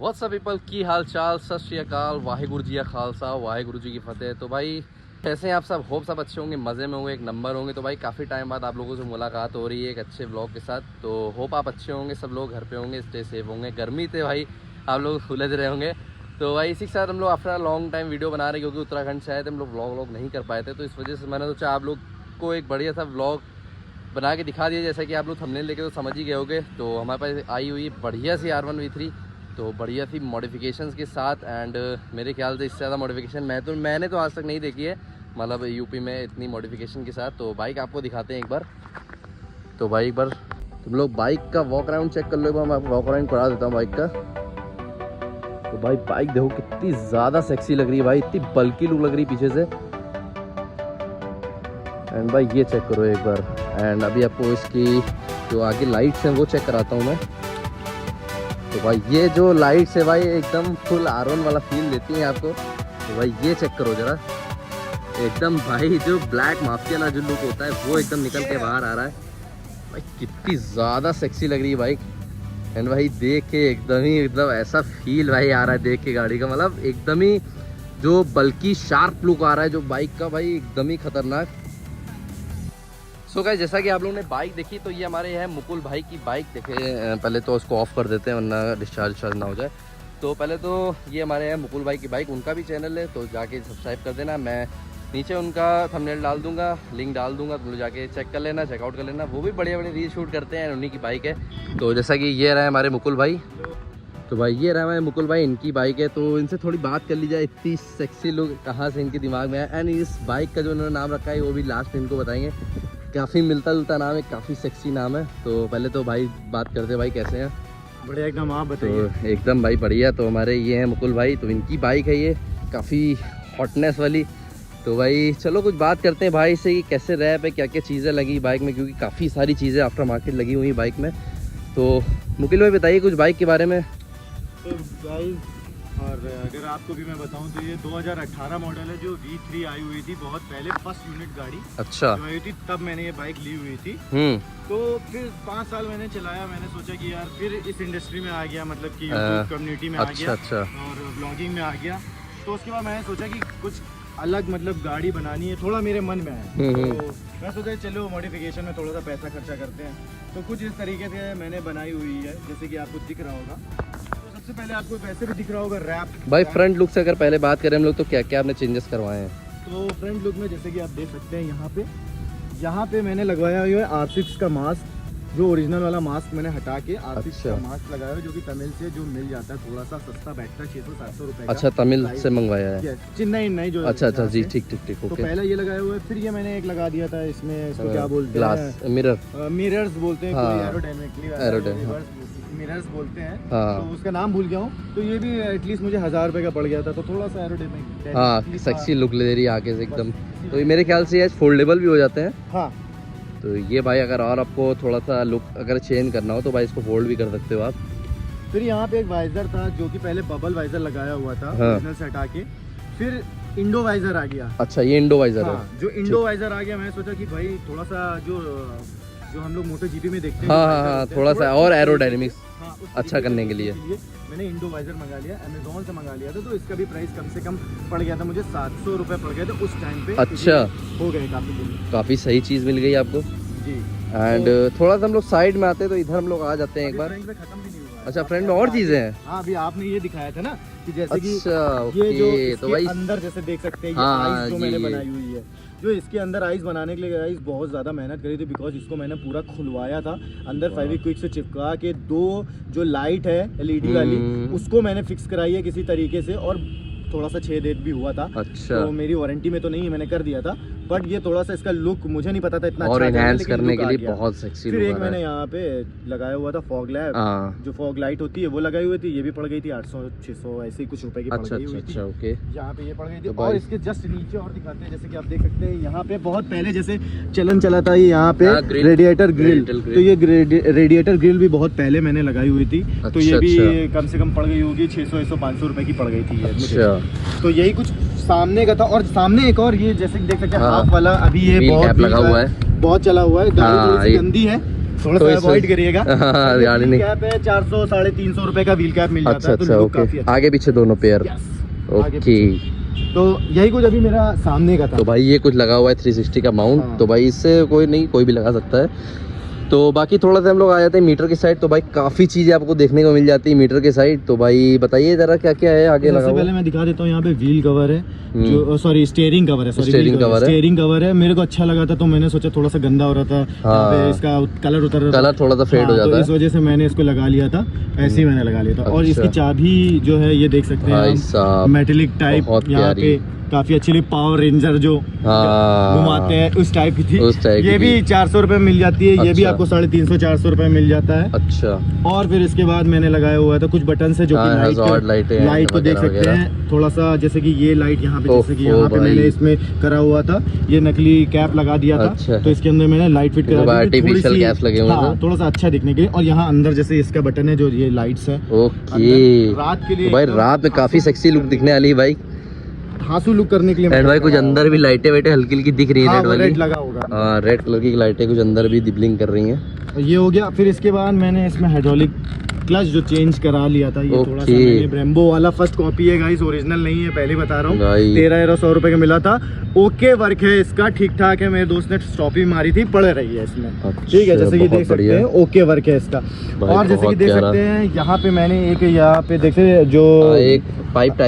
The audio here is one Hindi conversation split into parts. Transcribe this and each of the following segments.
व्हाट्सअप पीपल की हाल चाल, सत श्री अकाल, वाहिगुरु जी का खालसा, वाहिगुरु जी की फतेह। तो भाई कैसे हैं आप सब? होप सब अच्छे होंगे, मज़े में होंगे, एक नंबर होंगे। तो भाई काफ़ी टाइम बाद आप लोगों से मुलाकात हो रही है एक अच्छे व्लॉग के साथ। तो होप आप अच्छे होंगे, सब लोग घर पे होंगे, स्टे सेफ होंगे। गर्मी थे भाई, आप लोग उलझ रहे होंगे। तो भाई इसी के साथ हम लोग आफ्टर लॉन्ग टाइम वीडियो बना रहे हैं, क्योंकि उत्तराखंड से आए थे हम लोग, व्लॉग नहीं कर पाए थे। तो इस वजह से मैंने सोचा आप लोग को एक बढ़िया सा व्लॉग बना के दिखा दिया। जैसा कि आप लोग थंबनेल लेके तो समझ ही गए होगे। तो हमारे पास आई हुई बढ़िया सी R1 V3, तो बढ़िया सी मॉडिफिकेशंस के साथ। एंड मेरे ख्याल से इससे ज़्यादा मॉडिफिकेशन मैंने तो आज तक नहीं देखी है, मतलब यूपी में इतनी मॉडिफिकेशन के साथ। तो बाइक आपको दिखाते हैं एक बार। तो भाई एक बार तुम लोग बाइक का वॉक अराउंड चेक कर लो। एक बार मैं आपको वॉक अराउंड करा देता हूँ बाइक का। तो भाई बाइक देखो कितनी ज़्यादा सेक्सी लग रही है भाई, इतनी बल्की लुक लग रही है पीछे से। एंड भाई ये चेक करो एक बार। एंड अभी आपको इसकी जो आगे लाइट्स हैं वो चेक कराता हूँ मैं। तो भाई ये जो लाइट्स है भाई एकदम फुल R1 वाला फील देती हैं आपको। तो भाई ये चेक करो जरा, एकदम भाई जो ब्लैक माफिया ना जो लुक होता है वो एकदम निकल के बाहर आ रहा है भाई। कितनी ज़्यादा सेक्सी लग रही है बाइक। एंड भाई देख के एकदम ऐसा फील भाई आ रहा है देख के गाड़ी का, मतलब एकदम ही जो बल्कि शार्प लुक आ रहा है जो बाइक का भाई, एकदम ही खतरनाक। सो गाइस जैसा कि आप लोगों ने बाइक देखी, तो ये हमारे है मुकुल भाई की बाइक। देखे पहले तो उसको ऑफ कर देते हैं वरना डिस्चार्ज ना हो जाए। तो पहले तो ये हमारे हैं मुकुल भाई की बाइक, उनका भी चैनल है तो जाके सब्सक्राइब कर देना। मैं नीचे उनका थंबनेल डाल दूंगा, लिंक डाल दूंगा, तुम लोग जाके चेक कर लेना, चेकआउट कर लेना। वो भी बढ़िया बढ़िया रील शूट करते हैं, उन्हीं की बाइक है। तो जैसा कि ये रहा है हमारे मुकुल भाई। तो भाई ये रहा हमारे मुकुल भाई, इनकी बाइक है। तो इनसे थोड़ी बात कर ली जाए, इतनी सेक्सी लुक कहाँ से इनके दिमाग में है। एंड इस बाइक का जो उन्होंने नाम रखा है वो भी लास्ट इनको बताएंगे। काफ़ी मिलता जुलता नाम है, काफ़ी सेक्सी नाम है। तो पहले तो भाई बात करते भाई कैसे हैं? बढ़िया एकदम, आप बताइए। तो एकदम भाई बढ़िया। तो हमारे ये हैं मुकुल भाई, तो इनकी बाइक है ये, काफ़ी हॉटनेस वाली। तो भाई चलो कुछ बात करते हैं भाई से कि कैसे रैप है, क्या क्या चीज़ें लगी बाइक में, क्योंकि काफ़ी सारी चीज़ें आफ्टर मार्केट लगी हुई बाइक में। तो मुकुल भाई बताइए कुछ बाइक के बारे में। तो गाइस, और अगर आपको भी मैं बताऊं तो ये 2018 मॉडल है जो V3 आई हुई थी, बहुत पहले फर्स्ट यूनिट गाड़ी अच्छा जो आई थी, तब मैंने ये बाइक ली हुई थी। तो फिर 5 साल मैंने चलाया, मैंने सोचा कि यार फिर इस इंडस्ट्री में आ गया, मतलब कि कम्युनिटी में आ गया और ब्लॉगिंग में आ गया। तो उसके बाद मैंने सोचा कि कुछ अलग मतलब गाड़ी बनानी है, थोड़ा मेरे मन में है। तो मैं सोचा चलो मॉडिफिकेशन में थोड़ा सा पैसा खर्चा करते हैं। तो कुछ इस तरीके से मैंने बनाई हुई है, जैसे कि आपको दिख रहा होगा। तो सबसे पहले आपको वैसे भी दिख रहा होगा रैप। भाई फ्रंट लुक से अगर पहले बात करें हम लोग, तो क्या क्या आपने चेंजेस करवाए हैं? तो फ्रंट लुक में जैसे कि आप देख सकते हैं, यहाँ पे मैंने लगवाया हुआ है R6 का मास्क, जो ओरिजिनल वाला मास्क मैंने हटा के R6 का मास्क लगाया है, जो कि तमिल से जो मिल जाता है, थोड़ा सा सस्ता बैठता है, 600-700 रुपए का। अच्छा, तमिल से मंगवाया है? चेन्नई नहीं जो। अच्छा जी, ठीक तो पहले ये लगाया हुआ है, फिर ये मैंने एक लगा दिया था इसमें, इसको क्या बोलते हैं? ग्लास मिरर्स बोलते हैं, हाँ, एरोडायनेमिकली मिरर्स बोलते हैं। तो उसका नाम भूल गया हूँ। तो ये भी एटलीस्ट मुझे 1000 रुपए का पड़ गया था, तो थोड़ा सा एरोडायनेमिक, हाँ, सेक्सी लुक ले रही है आगे से एकदम। तो ये मेरे ख्याल से फोल्डेबल भी हो जाते हैं। हाँ। तो ये भाई अगर और आपको थोड़ा सा लुक अगर चेंज करना हो तो भाई इसको फोल्ड भी कर सकते हो आप। फिर यहाँ पे एक वाइजर था, जो कि पहले बबल वाइजर लगाया हुआ था, ओरिजिनल से हटा के फिर इंडो वाइजर आ गया। अच्छा, ये इंडो वाइजर है। जो इंडो वाइजर आ गया, मैंने सोचा कि भाई थोड़ा सा जो हम लोग MotoGP में देखते हैं, हाँ, थोड़ा सा और एरोडायनेमिक्स अच्छा करने के लिए मैंने इंडो वाइजर मंगा लिया, अमेजोन से मंगा लिया था। तो इसका भी प्राइस कम से कम पड़ गया था मुझे, 700 रुपये पड़ गए थे उस टाइम पे। अच्छा, हो गए काफ़ी सही चीज़ मिल गई आपको जी। एंड थोड़ा सा हम लोग साइड में आते हैं, तो इधर हम लोग आ जाते हैं एक बार। खत्म भी नहीं हुआ। अच्छा, फ्रंट में और चीज़ें हैं? हाँ, अभी आपने ये दिखाया था ना कि जैसे कि अच्छा, ये जो तो भाई अंदर जैसे देख सकते हैं, ये हाँ, आइस जो मैंने बनाई हुई है, जो इसके अंदर आइस बनाने के लिए गाइस बहुत ज़्यादा मेहनत करी थी, बिकॉज इसको मैंने पूरा खुलवाया था अंदर, फेविक्विक से चिपका के। 2 जो लाइट है LED वाली, उसको मैंने फिक्स कराई है किसी तरीके से, और थोड़ा सा छेद भी हुआ था। अच्छा, तो मेरी वारंटी में तो नहीं है, मैंने कर दिया था, बट ये थोड़ा सा इसका लुक मुझे नहीं पता था इतना और अच्छा एनहांस करने के लिए बहुत सेक्सी। फिर एक मैंने यहाँ पे लगाया हुआ था फॉग लैम्प, जो फॉग लाइट होती है वो लगाई हुई थी। ये भी पड़ गई थी 800-600 ऐसे ही कुछ रुपए की पड़ गई हुई थी। ओके, यहाँ पे ये पड़ गई थी। और इसके जस्ट नीचे और दिखाते हैं, जैसे कि आप देख सकते हैं, यहाँ पे बहुत पहले जैसे चलन चला था, यहाँ पे रेडिएटर ग्रिल। तो ये रेडिएटर ग्रिल भी बहुत पहले मैंने लगाई हुई थी। तो ये भी कम से कम पड़ गई होगी 600-500 रुपए की पड़ गई थी। तो यही कुछ सामने का था। और सामने एक और ये जैसे देख सकते हैं, हाफ वाला, अभी ये बहुत लगा हुआ है, बहुत चला हुआ है। गाड़ी थोड़ी सी गंदी है, थोड़ा तो सा इस- अवॉइड करिएगा। हाँ, गाड़ी नहीं। कैप है 400 350 रुपए का व्हील कैप मिल जाता अच्छा है, तो अच्छा look काफी ओके, अच्छा आगे पीछे दोनों पेयर। है। Yes, आगे ओके, पीछे। तो यही कुछ अभी मेरा सामने का था। तो भाई ये कुछ लगा हुआ है 360 का माउंट। हाँ। तो भाई इससे कोई नहीं, कोई भी लगा सकता है। तो बाकी थोड़ा सा हम लोग आ जाते हैं मीटर की साइड। तो भाई काफ़ी चीज़ें आपको देखने को मिल जाती है मीटर की साइड। तो भाई बताइए ज़रा क्या क्या है आगे लगा सबसे हुआ। पहले मैं दिखा देता हूँ, यहाँ पे व्हील कवर है, जो सॉरी स्टीयरिंग कवर है, Steering cover है। स्टीयरिंग कवर है। मेरे को अच्छा लगा था तो मैंने सोचा, थोड़ा सा गंदा हो रहा था यहाँ पे, इसका कलर उतर रहा था, कलर थोड़ा सा फेड हो तो जाता इस वजह से मैंने इसको लगा लिया था, ऐसे ही मैंने लगा लिया था। और अच्छा। इसकी चाबी जो है ये देख सकते भाई हैं साहब, मेटेलिक टाइप, बहुत यहाँ प्यारी। पे काफी अच्छी पावर रेंजर जो हाँ, घुमाते हैं उस टाइप की थी। उस टाइप ये की भी 400 रुपए मिल जाती है, ये भी अच्छा। आपको 350-400 रुपए मिल जाता है। अच्छा, और फिर इसके बाद मैंने लगाया हुआ था कुछ बटन से, जो कि हाँ, hazard लाइटें हैं लाइट को देख वगैरह सकते हैं। थोड़ा सा जैसे कि ये लाइट यहाँ पे, जैसे कि ओहो यहाँ पे भाई। मैंने इसमें करा हुआ था, ये नकली कैप लगा दिया था। अच्छा। तो इसके अंदर मैंने लाइट फिट ये तो करा दी थी, artificial थोड़ी सी- caps लगे हुए हाँ, थे। थोड़ा सा अच्छा दिखने के लिए। और यहाँ अंदर जैसे इसका बटन है, जो ये लाइट्स है ओके। अंदर, रात के लिए तो भाई एकदम रात में काफ़ी सेक्सी लुक दिखने वाली है भाई। धांसू लुक करने के लिए। एंड भाई कुछ अंदर भी लाइटें वाइटें हल्की हल्की दिख रही है, रेड वाली। रेड लगा होगा। हाँ, रेड कलर की लाइटें कुछ अंदर भी ब्लिंक कर रही हैं। ये हो गया। फिर इसके बाद मैंने इसमें हाइड्रोलिक क्लच जो चेंज करा लिया था, ये थोड़ा सा ओके। मैंने ब्रेम्बो वाला फर्स्ट कॉपी है गाइस, ओरिजिनल नहीं है, पहले बता रहा हूँ। भाई। 1300 रुपए का मिला था। ओके वर्क है इसका, ठीक ठाक है। मेरे दोस्त ने स्टॉपी मारी थी, पड़ रही है इसमें। अच्छा, ठीक है, जैसे कि बहुत देख सकते बढ़िया। हैं ओके वर्क है इसका। भाई, और जैसे कि बहुत देख प्यारा। सकते हैं यहाँ पे मैंने एक, यहाँ पे देखते जो एक पाइप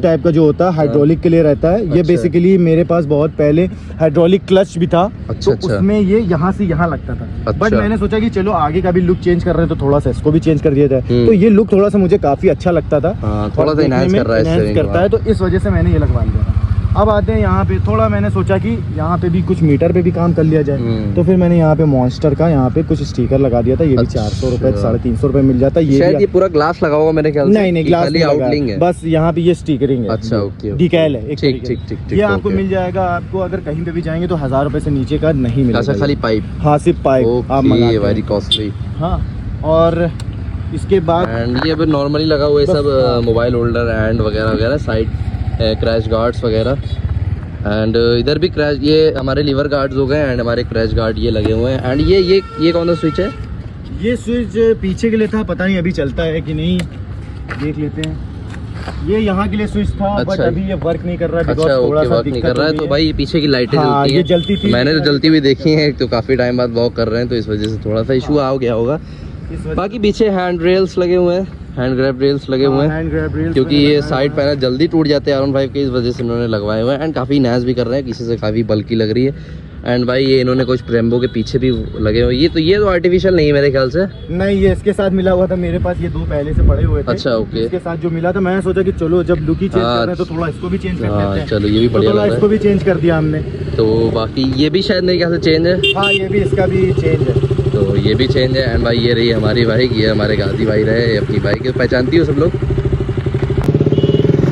टाइप का जो होता है हाइड्रोलिक के लिए रहता है, ये अच्छा। बेसिकली मेरे पास बहुत पहले हाइड्रोलिक क्लच भी था। अच्छा, तो अच्छा। उसमें ये यहाँ से यहाँ लगता था। अच्छा। बट मैंने सोचा कि चलो आगे का भी लुक चेंज कर रहे हैं, तो थोड़ा सा इसको भी चेंज कर दिया जाए। तो ये लुक थोड़ा सा मुझे काफी अच्छा लगता था। हाँ, थोड़ा और सा देखने enhance में कर रहा है enhance steering करता है, तो इस वजह से मैंने ये लगवा लिया। अब आते हैं यहाँ पे, थोड़ा मैंने सोचा कि यहाँ पे भी कुछ मीटर पे भी काम कर लिया जाए। तो फिर मैंने यहाँ पे मॉन्स्टर का यहाँ पे कुछ स्टिकर लगा दिया था। ये भी 400 रुपए, 350 रुपए मिल जाता है। ये शायद भी ये पूरा ग्लास लगा होगा मेरे ख्याल से। नहीं, कि ग्लास खाली नहीं लगा आउटलिंग है, है। बस यहाँ पे ये स्टिकरिंग है। अच्छा, ओके, ओके। डिकैल है एक ठीक, तरीके ठीक, से। ठीक, ये आपको ओके। मिल जाएगा, आपको अगर कहीं पे भी जाएंगे तो 1000 रुपए से नीचे का नहीं मिलेगा। अच्छा, खाली पाइप। हाँ, सिर्फ पाइप आप मंगाते ओके, हैं। Very costly. हाँ, और इसके बाद एंड ये अब नॉर्मली लगा हुआ है बस, सब, हाँ। मोबाइल होल्डर एंड वगैरह वगैरह, साइड क्रैश गार्ड्स वगैरह। एंड इधर भी क्रैश, ये हमारे लीवर गार्ड्स हो गए एंड हमारे क्रैश गार्ड ये लगे हुए हैं। एंड ये कौन सा स्विच है? ये स्विच पीछे के लिए था, पता नहीं अभी चलता है कि नहीं, देख लेते हैं। ये यहाँ के लिए स्विच था, बट अच्छा। अभी ये वर्क नहीं कर रहा है। अच्छा, थोड़ा ओके, सा वर्क नहीं दिक्कत कर रहा है। हो तो गई भाई ये पीछे की लाइटें हाँ, जलती ये हैं। जलती थी। मैंने तो जलती हुई देखी है, तो काफ़ी टाइम बाद वॉक कर रहे हैं, तो इस वजह से थोड़ा सा इशू आ गया होगा। इस वजह बाकी पीछे हैंड रेल्स लगे हुए हैं, हैंड ग्रैब रेल्स लगे हुए हैं, हैंड ग्रैब रेल्स क्योंकि मैंने ये लगाए साइड हुए हैं। पैनल जल्दी टूट जाते हैं R15 के, इस वजह से इन्होंने लगवाए हुए हैं। एंड काफ़ी नैस भी कर रहे हैं, किसी से काफ़ी बल्कि लग रही है। एंड भाई ये इन्होंने कुछ ब्रेम्बो के पीछे भी लगे हुए, ये तो आर्टिफिशियल नहीं है मेरे ख्याल से। नहीं, ये इसके साथ मिला हुआ था मेरे पास, ये दो पहले से पड़े हुए थे। अच्छा, ओके। इसके साथ जो मिला था, मैंने सोचा कि चलो जब लुक ही चेंज कर रहे हैं तो थोड़ा इसको भी चेंज कर हाँ, लेते हैं। चलो ये भी तो बढ़िया थोड़ा लग रहा इसको है। भी चेंज कर दिया हमने। तो बाकी ये भी शायद मेरे ख्याल से चेंज है। हाँ, ये भी, इसका भी चेंज है। तो ये भी चेंज है। एंड भाई ये रही हमारी बाइक, ये हमारे गाजी भाई रहे, ये अपनी बाइक पहचानती हो सब लोग।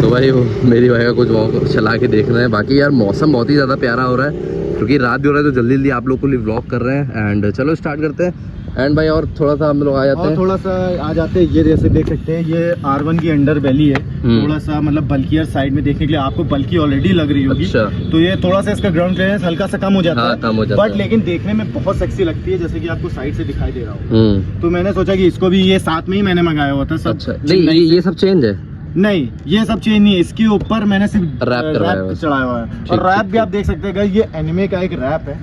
तो भाई वो मेरी बाइक का कुछ चला के देख रहे हैं। बाकी यार मौसम बहुत ही ज़्यादा प्यारा हो रहा है, क्योंकि रात भी हो रहा है, तो जल्दी जल्दी आप लोग को लिए व्लॉग कर रहे हैं। एंड चलो स्टार्ट करते हैं। एंड भाई और थोड़ा सा हम लोग आ जाते और हैं। थोड़ा सा आ जाते हैं, ये जैसे देख सकते हैं, ये R1 की अंडर बैली है। थोड़ा सा मतलब बल्कियर साइड में देखने के लिए, आपको बल्कि ऑलरेडी लग रही होगी। अच्छा। तो ये थोड़ा सा इसका ग्राउंड क्लियरेंस हल्का सा कम हो जाता हाँ, है, कम हो जाता बट है। लेकिन देखने में बहुत सेक्सी लगती है, जैसे कि आपको साइड से दिखाई दे रहा हो। तो मैंने सोचा कि इसको भी ये साथ में ही मैंने मंगाया हुआ था सब। अच्छा, नहीं ये सब चेंज है। नहीं, ये सब चेंज नहीं है, इसके ऊपर मैंने सिर्फ रैप करवाया हुआ है। चढ़ाया हुआ है। ठीक, और रैप ठीक, भी आप देख सकते हैं गाइस, ये एनिमे का एक रैप है,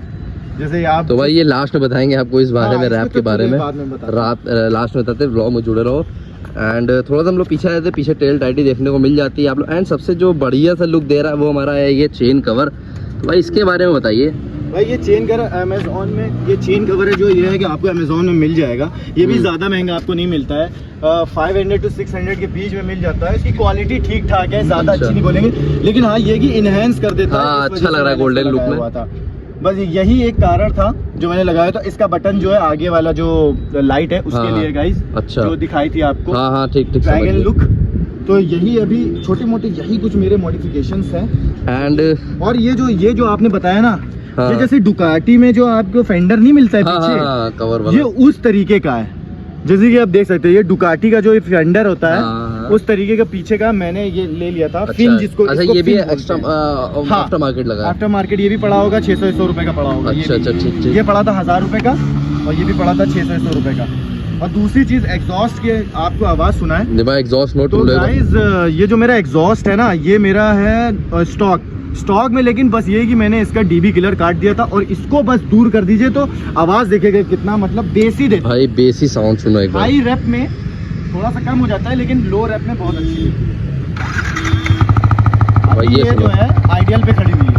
जैसे आप। तो भाई ये लास्ट में बताएंगे आपको इस बारे में, इसमें रैप तो के बारे में बाद में बताते हैं। रात लास्ट में बताते हैं, ब्लॉग में जुड़े रहो। एंड थोड़ा सा हम लोग पीछे आए थे, पीछे टेल टाइटी देखने को मिल जाती है आप लोग। एंड सबसे जो बढ़िया सा लुक दे रहा है वो हमारा है ये चेन कवर। तो भाई इसके बारे में बताइए। भाई ये चेन कवर अमेजोन में, ये चेन कवर है जो ये है कि आपको अमेजोन में मिल जाएगा। ये भी ज़्यादा महंगा आपको नहीं मिलता है, 500 to 600 के बीच में मिल जाता है। इसकी क्वालिटी ठीक ठाक है, ज़्यादा अच्छा। अच्छी नहीं बोलेंगे, लेकिन हाँ ये कि इनहेंस कर देता है। हाँ, इस वजह अच्छा से लग रहा है मैंने golden इसको look लगाया में। हुआ था। बस यही एक कारण था जो मैंने लगाया था। इसका बटन जो है आगे वाला जो लाइट है उसके हाँ, लिए गाइस, अच्छा। जो दिखाई थी आपको, हाँ हाँ, ठीक ठीक, समझ ड्रैगन गया। लुक। तो यही अभी छोटे मोटे यही कुछ मेरे मॉडिफिकेशंस हैं। एंड और ये जो आपने बताया ना, हाँ। ये जैसे डुकाटी में जो आपको फेंडर नहीं मिलता है हाँ पीछे, हाँ, कवर ये वाला। उस तरीके का है। जैसे कि आप देख सकते हैं, ये डुकाटी का जो फेंडर होता है, हाँ। उस तरीके का पीछे का मैंने ये ले लिया था। अच्छा, फिन जिसको अच्छा इसको ये भी फिन बोलते एक्स्ट्रा हैं। हाँ, आफ्टर मार्केट लगा है। आफ्टर मार्केट ये भी पड़ा होगा 600 रुपए का पड़ा होगा। अच्छा अच्छा ठीक ठीक। ये पड़ा था 1000 रुपए का और ये भी पड़ा था 600 रुपए का। और दूसरी चीज एग्जॉस्ट के आपको आवाज सुना है? नहीं भाई एग्जॉस्ट नोट। तो गाइस ये जो मेरा एग्जॉस्ट है ना, ये मेरा है स्टॉक में, लेकिन बस ये कि मैंने इसका डीबी किलर काट दिया था और इसको बस दूर कर दीजिए तो आवाज देखेगा कितना मतलब बेसी देता भाई बेसी साउंड सुनो एक बार। हाई रैप में थोड़ा सा कम हो जाता है लेकिन लो रैप में बहुत अच्छी है। भाई अभी ये ये जो है आइडियल पे खड़ी हुई है।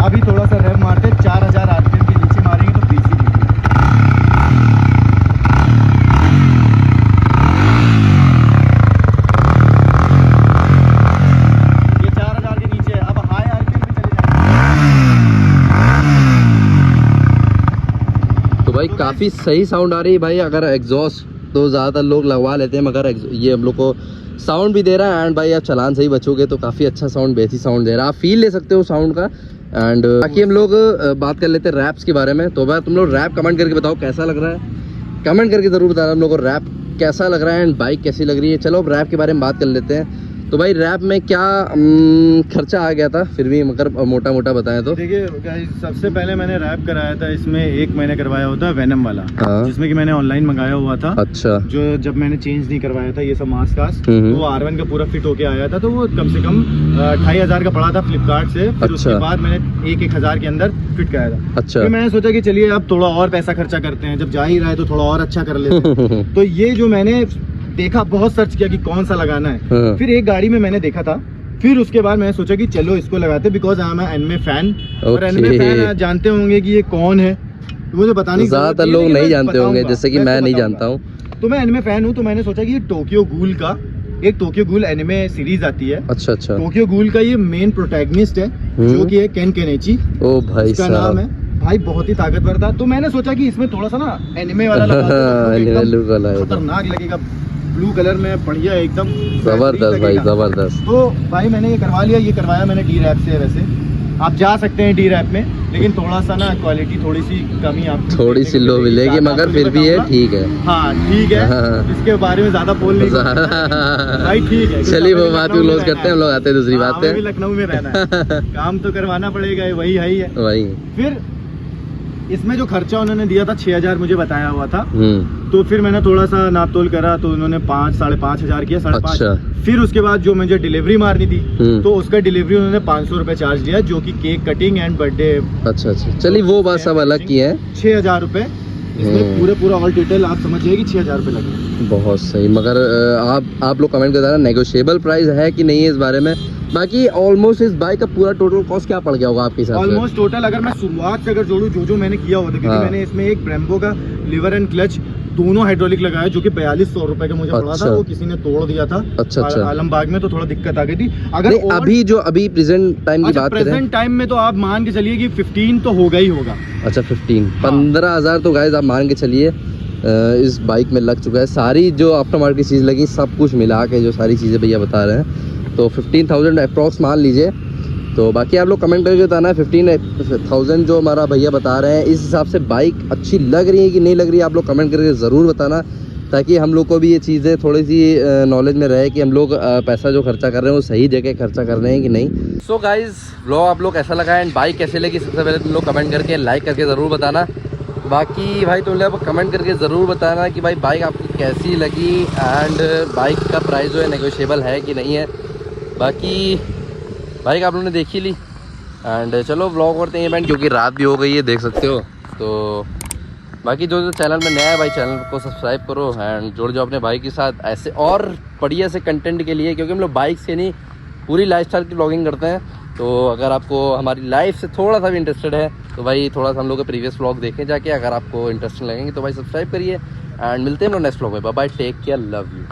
अभी थोड़ा सा रैप मारते 4000 आरपीएम के नीचे मारेंगे तो बेसी देगी। ये 4000 के नीचे है। अब हाई आरपीएम पे चले जाएंगे तो भाई काफी सही साउंड आ रही है भाई। अगर एग्जॉस्ट तो ज़्यादातर लोग लगवा लेते हैं, मगर ये हम लोग को साउंड भी दे रहा है। एंड भाई आप चलान सही बचोगे तो काफ़ी अच्छा साउंड, बेसी साउंड दे रहा है, आप फील ले सकते हो साउंड का। एंड बाकी हम लोग बात कर लेते हैं रैप्स के बारे में। तो भाई तुम लोग रैप कमेंट करके बताओ कैसा लग रहा है, कमेंट करके ज़रूर बताना हम लोग को रैप कैसा लग रहा है एंड बाइक कैसी लग रही है। चलो अब रैप के बारे में बात कर लेते हैं। तो भाई रैप में क्या खर्चा आ गया था, फिर भी मगर मोटा मोटा बताएं तो। देखिए गाइस, सबसे पहले मैंने रैप कराया था इसमें, एक मैंने करवाया होता है वेनम वाला, हाँ। जिसमें कि मैंने ऑनलाइन मंगाया हुआ था। अच्छा। जो जब मैंने चेंज नहीं करवाया था ये सब मास्क कास्ट, हम्म। तो वो R1 का पूरा फिट होके आया था, तो वो कम से कम 2500 का पड़ा था फ्लिपकार्ट से। फिर अच्छा। उसके बाद मैंने 1-1000 के अंदर फिट कराया था। अच्छा। फिर मैंने सोचा कि चलिए अब थोड़ा और पैसा खर्चा करते हैं, जब जा ही रहा है तो थोड़ा और अच्छा कर लेते हैं। तो ये जो मैंने देखा, बहुत सर्च किया कि कौन सा लगाना है। हाँ। फिर एक गाड़ी में मैंने देखा था, फिर उसके बाद मैंने सोचा कि चलो इसको लगाते, because I am anime fan. और एनिमे फैन जानते होंगे कि ये कौन है, तो मुझे बताने की ज़्यादातर लोग नहीं जानते होंगे, जैसे कि मैं नहीं जानता हूँ। तो मैं एनिमे फैन हूँ, तो मैंने सोचा कि ये टोक्यो गूल का एक टोक्यो गूल एनिमे सीरीज आती है। अच्छा अच्छा। टोक्यो गूल का ये मेन प्रोटैगनिस्ट है, जो कि है केन केनेची। ओ भाई इसका नाम है। भाई बहुत ही ताकतवर था, तो मैंने सोचा कि इसमें थोड़ा सा ना एनिमे वाला लगा दो, खतरनाक लगेगा। ब्लू कलर में बढ़िया एकदम जबरदस्त भाई, जबरदस्त। तो भाई मैंने ये करवा लिया, ये करवाया मैंने डी रैप से। वैसे आप जा सकते हैं डी रैप में, लेकिन थोड़ा सा ना क्वालिटी थोड़ी सी कमी आपको थोड़ी सी लो मिलेगी, मगर फिर भी ये ठीक है। हाँ ठीक है, इसके बारे में ज्यादा बोल नहीं भाई, ठीक है। चलिए वो बात क्लोज करते हैं, हम लोग आते हैं दूसरी बात पे। लखनऊ में रहना है, काम तो करवाना पड़ेगा, वही है वही। फिर इसमें जो खर्चा उन्होंने दिया था 6000 मुझे बताया हुआ था। तो फिर मैंने थोड़ा सा नाप तोल करा, तो उन्होंने 5-5.5 किया, 5.5। अच्छा। फिर उसके बाद जो मुझे डिलीवरी मारनी थी, तो उसका डिलीवरी उन्होंने 500 रुपए चार्ज लिया, जो कि केक कटिंग एंड बर्थडे। अच्छा अच्छा, चलिए वो बात सब अलग की है। 6000 रुपए इसमें पूरा ऑल डिटेल आप समझिए कि 6000 रुपए लगे। बहुत सही। मगर आप लोग कमेंट कर देना नेगोशिएबल प्राइस है कि नहीं है इस बारे में। बाकी ऑलमोस्ट इस बाइक का पूरा टोटल कॉस्ट क्या पड़ गया होगा आपके हिसाब से? ऑलमोस्ट टोटल अगर मैं शुरुआत से अगर जोड़ूं, जो मैंने किया हुआ था, क्योंकि मैंने इसमें एक ब्रेम्बो का लीवर एंड क्लच दोनों हाइड्रोलिक लगाया, जो कि 4200 रुपए का मुझे पड़ा था। वो किसी ने तोड़ दिया था। अच्छा। आलमबाग में, तो थोड़ा दिक्कत आ गई थी। अगर अभी प्रेजेंट टाइम की बात करें, प्रेजेंट टाइम में तो आप मान के चलिए कि 15 तो होगा ही होगा। अच्छा 15,000 तो गाइस आप मान के चलिए इस बाइक में लग चुका है। सारी जो आफ्टर मार्केट चीज़ लगी, सब कुछ मिला के जो सारी चीज़ें भैया बता रहे हैं, तो 15,000 अप्रॉक्स मान लीजिए। तो बाकी आप लोग कमेंट करके बताना है 15,000 जो हमारा भैया बता रहे हैं, इस हिसाब से बाइक अच्छी लग रही है कि नहीं लग रही है, आप लोग कमेंट करके ज़रूर बताना, ताकि हम लोग को भी ये चीज़ें थोड़ी सी नॉलेज में रहे कि हम लोग पैसा जो खर्चा कर रहे हैं वो सही जगह खर्चा कर रहे हैं कि नहीं। सो गाइज़ व्लॉग आप लोग कैसा लगा एंड बाइक कैसे लगी, सबसे पहले तुम लोग कमेंट करके लाइक करके ज़रूर बताना। बाकी भाई तुम लोग कमेंट करके ज़रूर बताना कि भाई बाइक आपको कैसी लगी एंड बाइक का प्राइस जो है नेगोशिएबल है कि नहीं है। बाकी बाइक आप लोगों ने देखी ली एंड चलो व्लॉग करते हैं बैंड, क्योंकि रात भी हो गई है, देख सकते हो। तो बाकी जो चैनल में नया है भाई, चैनल को सब्सक्राइब करो एंड जुड़ जाओ अपने भाई के साथ ऐसे और बढ़िया से कंटेंट के लिए, क्योंकि हम लोग बाइक से नहीं पूरी लाइफस्टाइल की व्लॉगिंग करते हैं। तो अगर आपको हमारी लाइफ से थोड़ा सा भी इंटरेस्टेड है तो भाई थोड़ा सा हम लोग के प्रीवियस व्लॉग देखें जाके, अगर आपको इंटरेस्टिंग लगेंगे तो भाई सब्सक्राइब करिए एंड मिलते हैं हम लोग नेक्स्ट व्लॉग में। Bye bye, take care, love you.